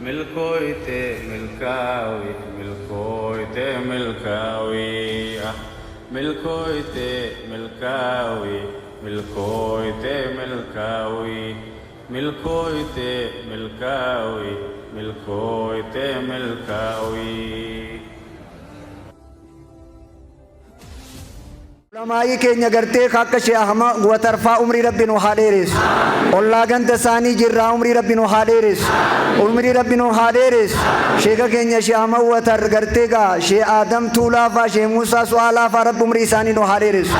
milkooyte milkaawi milkooyte milkaawi milkooyte milkaawi milkooyte milkaawi milkooyte milkaawi milkooyte milkaawi. علماء كينيا غرتي خاك شيخما وترفع عمري ربي نو حاديرس الله غنت ثاني جرا عمري ربي نو حاديرس عمري ربي نو حاديرس شيخ كينيا شيخما وتر غرتي غا شيخ آدم تولا فا شيخ موسى سوالا فا رب عمري ثاني نو حاديرس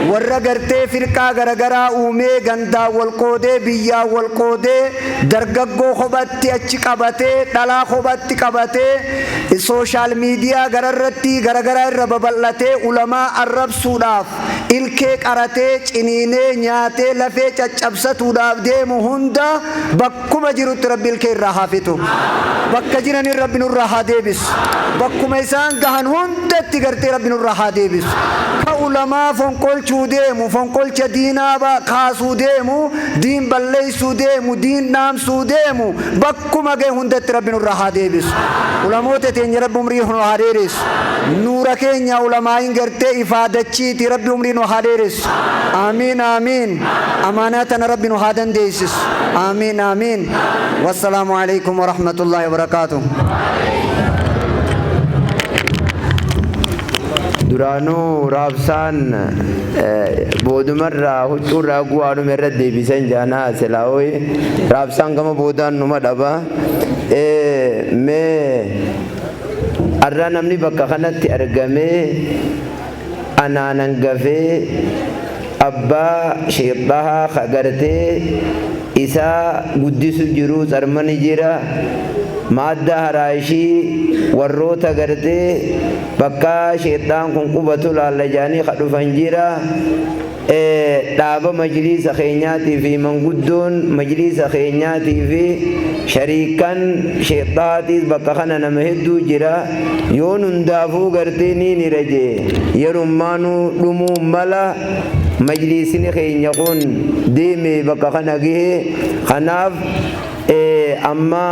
ور غرتي فرقا غرغرا اومي غندا والقودي بيا والقودي درغغو خبتي اچ قبته دلا خبتي قبته السوشال ميديا غررتي غرغرا رببلته علماء الرب سودا ilkee qaratee ciniinee nyaatee lafee caccabsatuudhaaf deemu hunda bakkuma jirutti rabbi ilkee irraa haafitu bakka jiran rabbi nurraa haa deebisu bakkuma isaan gahan hundatti gartee rabbi nurraa haa deebisu ka ulamaa fonqolchuu deemu fonqolcha diinaa kaasuu deemu diin balleeysuu deemu diin dhaamsuu deemu bakkuma ga'e hundatti rabbi nurraa haa deebisu ulamoota teenya rabbi umrii haa dheereessu nuura keenya ulamaa'iin gartee ifaadachiiti rabbi umrii وحاديرس آمين آمين أماناتنا ربي نهادن ديسس آمين آمين والسلام عليكم ورحمة الله وبركاته. duranu rabsan bodumar hucura guanu merade bisen jana selaoi rabsan kama bodan numa daba me arra namni bakka kanatti argame أنا ننقفي أبا شيطها خقرتي إسا قدس الجروس أرماني جيرا مادة هرائشي وروتا قرتي بكا شيطان كن قبطو لالجاني خدو فنجيرا دابا مجلس خينياتي في منقدون مجلس خينياتي في شريكا شيطاتي بكا خانا نمهدو جرا يون اندافو قرتيني نرجي يرمانو لمو ملا مجلسين خينيقون ديمي بكا خانا جيه خناف أما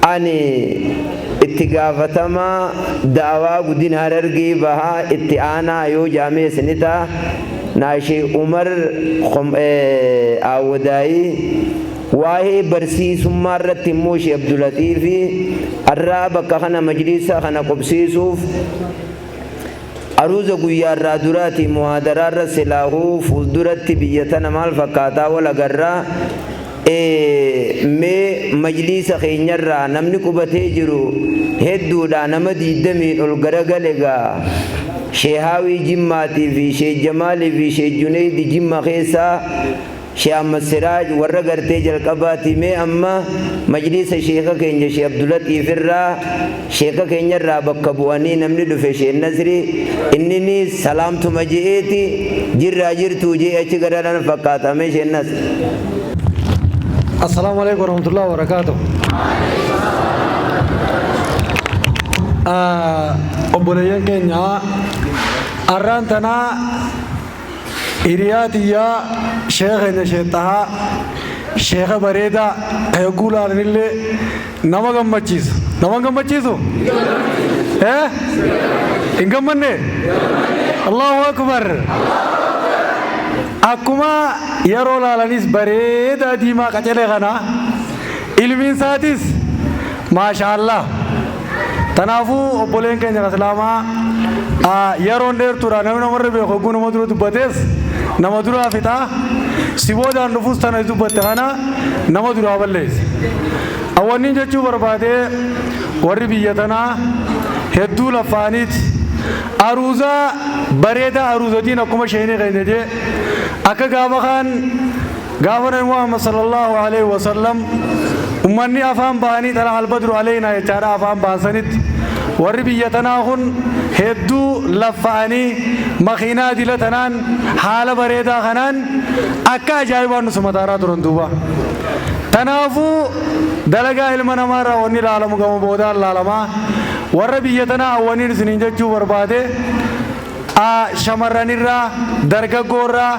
أني اتقافتما دعوة قدين هررقي بها اتعانا يو جامع سنتا ناشي عمر آودائی واهي برسی سمارت تیموشی عبداللطیفی الرابق خنا مجلسا خنا قبسیسوف عروض گویا را دراتی محادرار سلاحو فوزدرتی بیتنا مال فقاتا ولگرہ میں مجلس خینر را نمنی قبتے جرو ہدو دا نمدی دمین الگرگلگا شیحاوی جمعاتی فی شیح جمالی فی شیح جنیدی جمع خیسا شیح احمد سراج ورگرتے جلقباتی میں اما مجلس شیخہ کینجا شیح عبداللطیف را شیخہ کینجر را بکبوانی نمنی دفع شیح نصری اننی سلام تو مجئیتی جر را جر تو جئ اچھ گرارن فقاتا میں شیح نصر. السلام عليكم ورحمة الله وبركاته. أبوليان كينيا أرانتنا إرياتيا شيخ نشيطها شيخ بريدا يقول على اللي نمغم مچيزو إنكم مني الله أكبر أكما يرول على نيس بريد ديما كتير غنا علمين ساتيس ما شاء الله تنافو أبولين كنجر سلاما يرون دير تورا نمر بيخوكو نمدرو تبتس نمدرو أفتا سيبودا نفوس تنازو بتغانا نمدرو أبليس أولين جاتشو بربادي وربيتنا هدو لفانيت أروزا بريدا أروزا دين أكما شيني غيني أكا غابخان غافنا محمد صلى الله عليه وسلم أمني أفهم باني ترى البدر علينا يتارى أفهم بانسانيت وربيتنا هن هدو لفاني مخينا دلتنان حال بريدا خنان أكا جايبان نسمتارا درندوبا تنافو دلقا علمنا مارا وني العالم قام بودا العالما وربيتنا وني سنين جو برباده شمرانيرا درجة غورا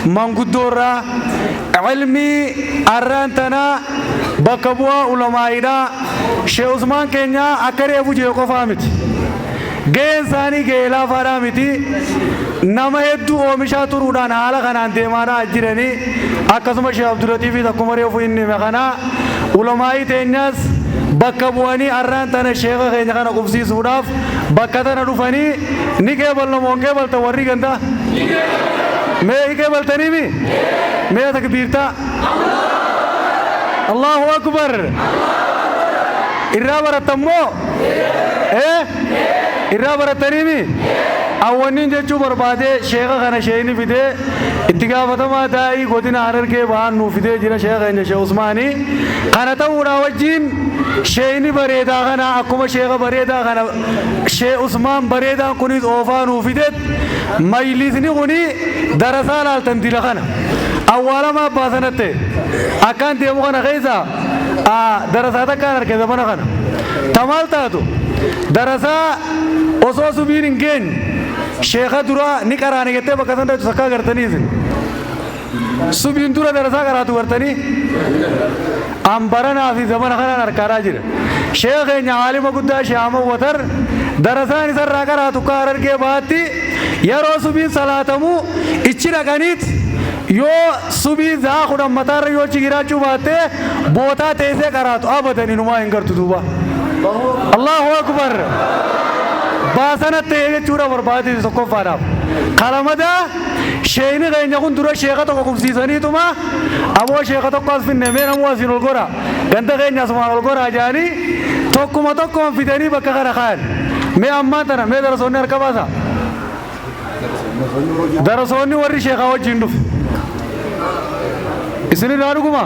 مانغودورا علمي أرانتنا bakka bu'aa ulamaa'iidha. Sheekh Usmaan keenya akka reefu jee qofaa miti. Ga'een isaanii ga'ee laafaadhaa miti. Nama hedduu oomishaa turuudhaan haala kanaan deemaadhaa jiranii akkasuma Sheekh Abdulatiif akkuma reefu inni hime kana ulamaa'ii teenyas bakka bu'anii arraan tana sheekha keenya kana qubsiisuudhaaf bakka tana dhufanii ni qeebalna moo qeebalta warri ganda mee qeebaltanii mi mee takbiirta Allahu akbar irraa barattammoo irraa barattanii mi awwannin jechuu barbaade sheekha kana sheeyni fidee itti gaafatamaa daa'ii godina Harargee ba'aan nuu fidee jira sheekha keenya Sheekh Usmaanii kana ta'uudhaa wajjin sheeyni bareedaa kana akkuma sheekha bareedaa kana Sheekh Usmaan bareedaan kunis oofaa nuu fideet majlisni kuni darasaa laaltan dila kana awwaalama abbaa sanatte akkaan deemu kana keessa darasaa takkaan harke zamana kana tamaal taatu darasaa osoo subiin hin geenye sheekha dura ni qaraane gettee bakka san daytu sakkaa gartanii isin subiin dura darasaa qaraatu gartanii ambaranaa fi zamana kanaan harkaadhaa jira sheekha keenya aalima guddaa Sheekh Watar darasaan isarraa qaraatu ka Harargee baatti yeroo subiin salaatamuu ichi dhaqaniit yoo subii zaa kudhan mataarra yoo jigiraachuu baattee bootaa teessee qaraatu abadan inumaa hin gartu duuba Allahu akbar baasanatti jechuudha barbaadee tokkoffaadhaaf kalamada sheeyni keenya kun dura sheekha tokko qubsiisaniituma aboo sheekha tokko as finne mee namuu asiin ol gora ganda keenya asumaan ol gora jaanii tokkuma fidanii bakka kana kaayan mee ammaan tana mee darasoonni harka baasa darasoonni warri sheekhaa wajjin dhufe isinirraa dhuguma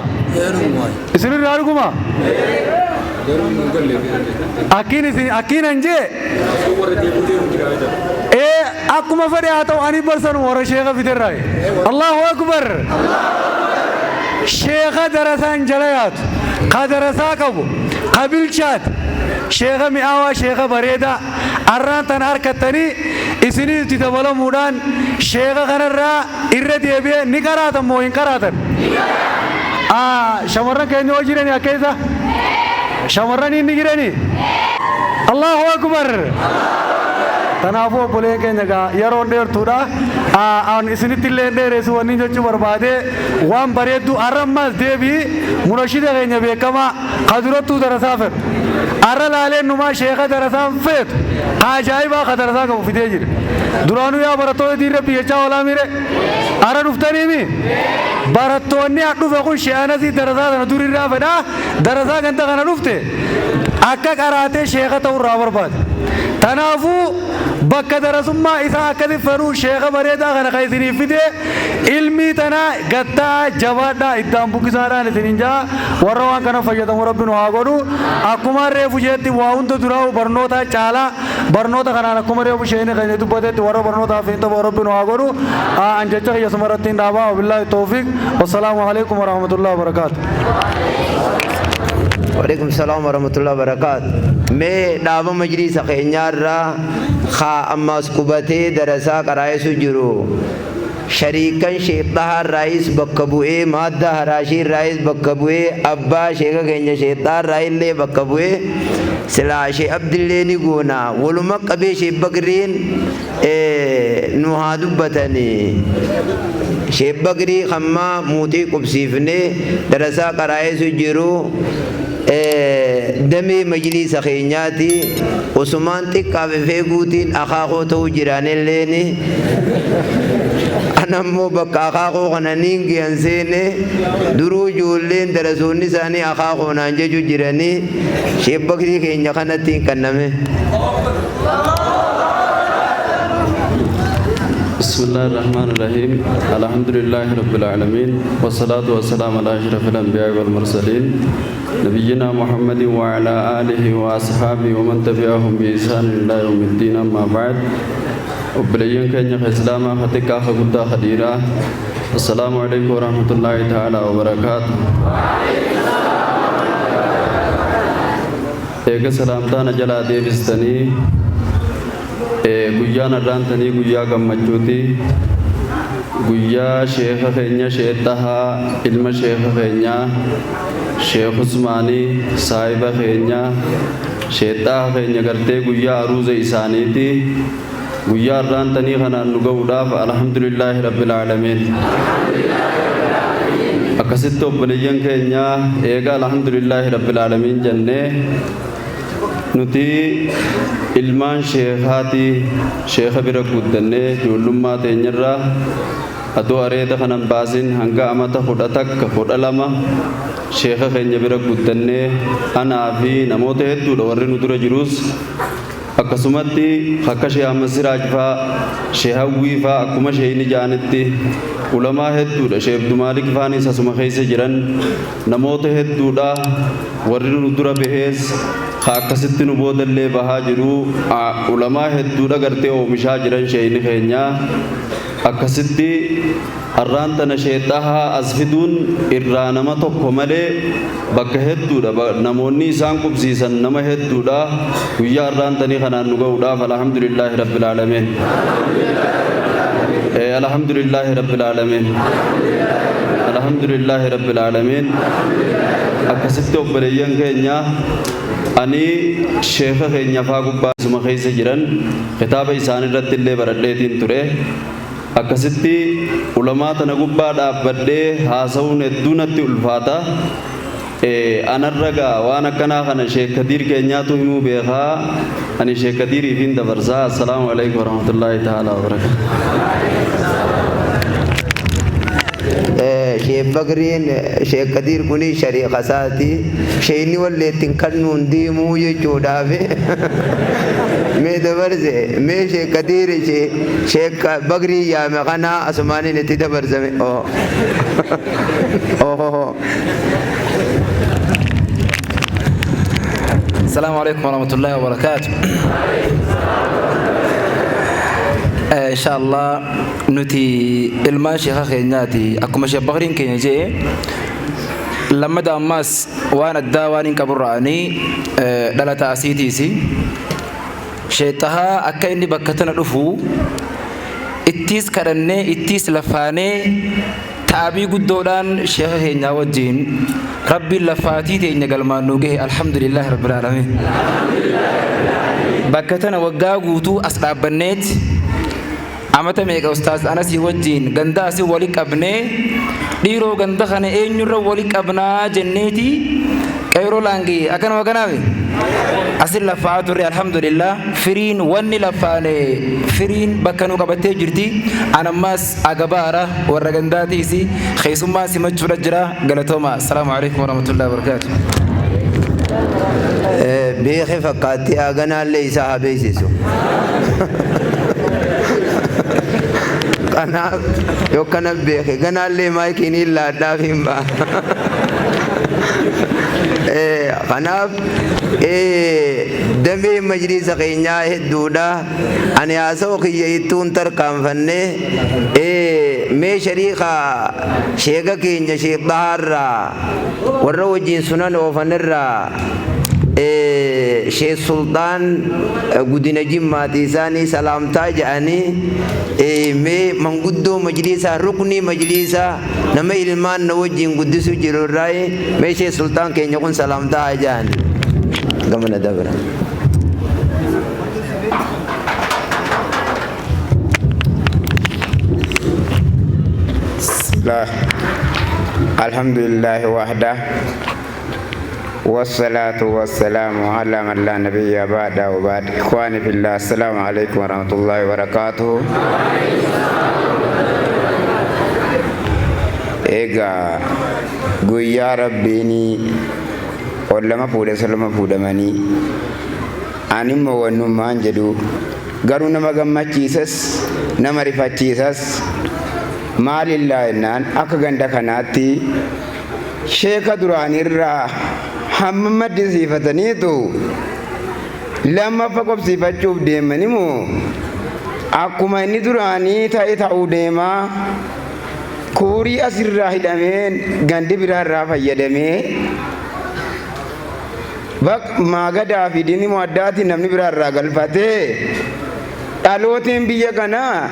akkiin anjee akkuma fedhe haa ta'u ani barsan warra sheekha fiderraa Allahu akbar sheekha darasaan jala yaatu ka darasaa qabu ka bilchaatu sheekha mi'aawaa sheekha bareedaa arraan tan harkattanii isinii itti dabalamuudhaan sheekha kanarraa irra deebi'ee ni qaraatan moo hin qaraatan shamarran keenya hoo jiranii akka isa shamarran inni jiranii Allahu akbar tanaafuu obboleen keenya gaa yeroon dheertuudha aan isinitti illee dheeressu wanni jechuu barbaade waan bareeddu arrammas deebii munashida keenya beekamaa ka durattuu darasaa fedhu arra laaleen numaa sheekha darasaan feetu ajaa'ibaa ka darasaa qabu fidee jira duraanuu yaa barattoota diirra biyyachaa olaa mire arra dhuftaniimi barattoonni dhufe kun she'anasii darasaa sana durirraa fedhaa darasaa ganda kana dhufte akka qaraatee sheekha ta'urraa barbaade tanaafuu bakka darasummaa isaa akkasi fedhuu sheekha bareedaa kana kan isinii fide ilmii tana gattaa jabaadhaa iddaan bukkisaadhaan isinin jaa warra waan kana fayyadamu rabbiin haa godhu akkuma reefu jeetti waa hunda duraa barnoota caalaa barnoota kanaan akkuma reefu sheekni keenya dubbatetti warra barnootaa fi ta'u rabbiin haa godhu an jecha kiyya sumarratti hin dhaabaa wabillaahi tawfiiq wassalaamu alaikum warahmatullahi wabarakaatu وعليكم السلام ورحمة الله وبركاته مي دابا مجلس خينيارا خا أما سكوبتي درسا قرائس جرو شريكا شيخ طه الرئيس بكبوئي مادة هراشي الرئيس بكبوئي أبا شيخ خينيا شيخ طه الرئيس اللي بكبوئي سلا شيخ عبد الله نيقونا ولما قبي شيخ بكرين نوها دبتني شيخ بكري خما موتي قبسيفني درسا قرائس جرو دمي مجلس خينياتي عثمان تكاف فيغوتين اخاخو تو جيران الليني انا مو بقى اخاخو خنانين جنسيني درو جولين درسوني ساني اخاخو نانجو جيراني شيخ بكري خينيا خناتين كنمه بسم الله الرحمن الرحيم الحمد لله رب العالمين والصلاة والسلام على أشرف الأنبياء والمرسلين نبينا محمد وعلى آله وأصحابه ومن تبعهم بإحسان إلى يوم الدين أما بعد وبلين كان الإسلام حتى خبرتا خديرا السلام عليكم ورحمة الله تعالى وبركاته إيك سلامتنا جل ديبستني guyyaan irraan tanii guyyaa gammachuuti guyyaa sheekha keenya sheexahaa ilma sheekha keenya sheekh Usmaanii saahiba keenya sheexahaa keenya gartee guyyaa aruuza isaaniiti guyyaa irraantanii kanaan nu ga'uudhaaf alhamdulillaahi rabbil aalamiin. akkasitti obboleeyyan keenya eega alhamdulillaahi rabbil aalamiin jennee nuti ilmaan sheekaati sheeka bira guddannee ijoollummaa teenyarraa adoo areeda kanan baasin hanga amata 11 sheeka keenya bira guddannee anaa fi namoota hedduudha warri nu dura jirus akkasumatti akka Sheekh Ahmad Siraaj faa Sheekh Hawwii faa akkuma sheeyni jaanitti ulamaa hedduudha Sheekh Abduu Maalik faanis asuma keessa jiran namoota hedduudha warri nu dura bahees akkasitti nu boodallee bahaa jiru ulamaa hedduudha gartee oomishaa jiran sheeyni keenya akkasitti har'aan tana sheexahaa as fiduun irraa nama tokko malee bakka hedduudha namoonni isaan qubsiisan nama hedduudha guyyaa har'aan tanii kanaan nu ga'uudhaaf alhamdulillaahi rabbil aalamiin. alhamdulillaahi rabbil aalamiin. alhamdulillaahi rabbil aalamiin. akkasitti obboleeyyan keenya ani sheeka keenya faa gubbaa isuma keessa jiran kitaaba isaan irratti illee baradheetiin ture akkasitti ulamaa tana gubbaa dhaabbadhee haasa'uun hedduu natti ulfaata anarragaa waan akkanaa kana Sheekh Kadiir keenyaatu himuu beekaa ani Sheekh Kadiiriifin dabarsaa. assalaamu alaykum warahmatullaahi ta'aalaa wabarakaatuh. Sheekh Bakriin Sheekh Kadiir kuni shariika isaati sheeyni walleettiin kan nuun deemuu jechuudhaaf mee dabarse mee Sheekh Kadiir Sheekh Bakrii yaame kana asumaaniin itti dabarsame السلام عليكم ورحمة الله وبركاته. إن شاء الله نتي ilmaan sheekha keenyaati akkuma Sheekh Bakriin keenya jee lama daammas waan addaa waan hin qaburraanii dhalata asiitiisi sheexahaa akka inni bakka tana dhufu ittiis kadhannee ittiis lafaanee taabii guddoodhaan sheekha keenyaa wajjiin rabbiin lafaatii teenya galmaan nu gahe alhamdulillaahi rabbil aalamiin. bakka tana waggaa guutuu as dhaabbanneet amata meeqa ustaaz Anasii wajjiin ganda asii wali qabnee dhiiroo ganda kana eenyurra wali qabnaa jenneeti qayroo laangee akkanuma kanaafi asin lafaa turre alhamdulillah firiin wanni lafaane firiin bakka nu qabattee jirti anammaas agabaara warra gandaatiisi keessummaa simachuudha jira galatooma. assalaamu alaykum warahmatullahi wabarakaatuh. beekhe fakkaatti aganaallee isaa habeesisu kanaaf yokkana beekhe ganaallee maayikiin illaadhaaf hin ba'a kanaaf damee majlisa keenyaa hedduudha ani haasa'u kiyya ittuun tarkaanfanne mee shariika sheeka keenya Sheekh Bahaarraa warra wajjiin sunan oofanirraa Sheekh Sultaan Gudina Jimmaati isaanii salaamtaa jedhanii mee manguddoo majlisaa ruknii majlisaa nama ilmaan na wajjiin guddisu jiru irraa mee Sheekh Sultaan keenya kun salaamtaa jedhan gamana dabra. alhamdulillah wahda والصلاة والسلام على من لا نبي بعده وبعد. إخواني في الله السلام عليكم ورحمة الله وبركاته. إيجا قويا ربيني ولما فود سلما فود مني أني ما ونمان جدو قالوا نما جمع تيسس نما رفع تيسس ما لله إنان أكغندا كناتي شيخ دراني الرا Muhammad sifataniitu lama fakkof sifachuuf deemanimu akkuma inni duraanii ta'e ta'uu deemaa kuurii asirraa hidhameen gandi biraarraa fayyadamee maagadaa fi diinii mu'addaatiin namni biraarraa galfatee dhalootiin biyya kanaa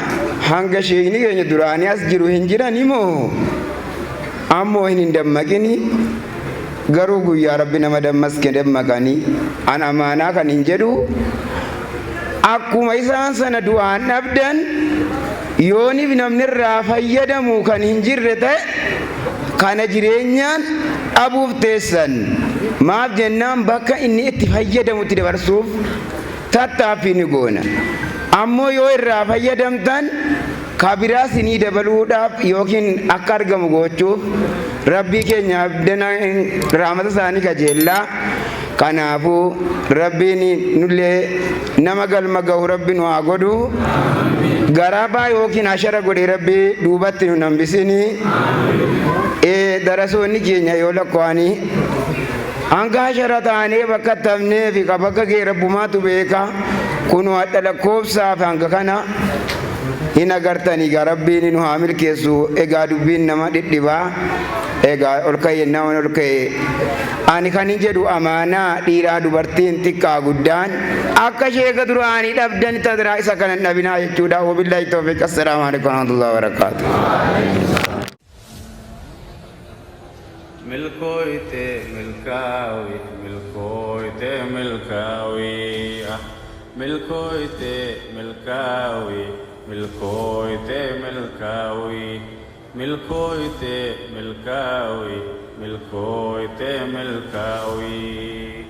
hanga sheekni keenya duraanii as jiru hin jirani moo ammoo hin dammaqini garuu guyyaa rabbi nama dammaske dammaqanii an amaanaa kan hin jedhu akkuma isaan sana du'aan dhabdan yooniif namni irraa fayyadamu kan hin jirre ta'e kana jireenyaan dhabuuf teessan maaf jennaan bakka inni itti fayyadamutti dabarsuuf tattaaffii ni goona ammoo yoo irraa fayyadamtan kabiraas ni dabaluudhaaf yookiin akka argamu gochuuf rabbii keenya abdana rahmata isaanii kajeellaa kanaafuu rabbiin nullee nama galma gahu rabbi nu haa godhu garabaa yookiin hashara godhe rabbii duubatti nu hambisini darasoonni keenya yoo lakko'anii hanga hashara taanee bakka tamnee fi bakka kee rabbumaatu beeka kun wadha lakkoofsaaf hanga kana hin agartanii gaa rabbiin nu haa milkeessu egaa dubbiin nama dhidhibaa egaa ol ka'e nama ol ka'e ani kan hin jedhu amaanaa dhiiraa dubartiin xiqqaa guddaan akka sheeka duraanii dhabdan tadraa isa kanan dhabinaa jechuudha wabillahi tawfiq assalaamu alaikum warahmatullahi wabarakatuh milkoite milkawi milkoite milkawi milkoite milkawi milkoite milkawi milkoite milkawi milkoite milkawi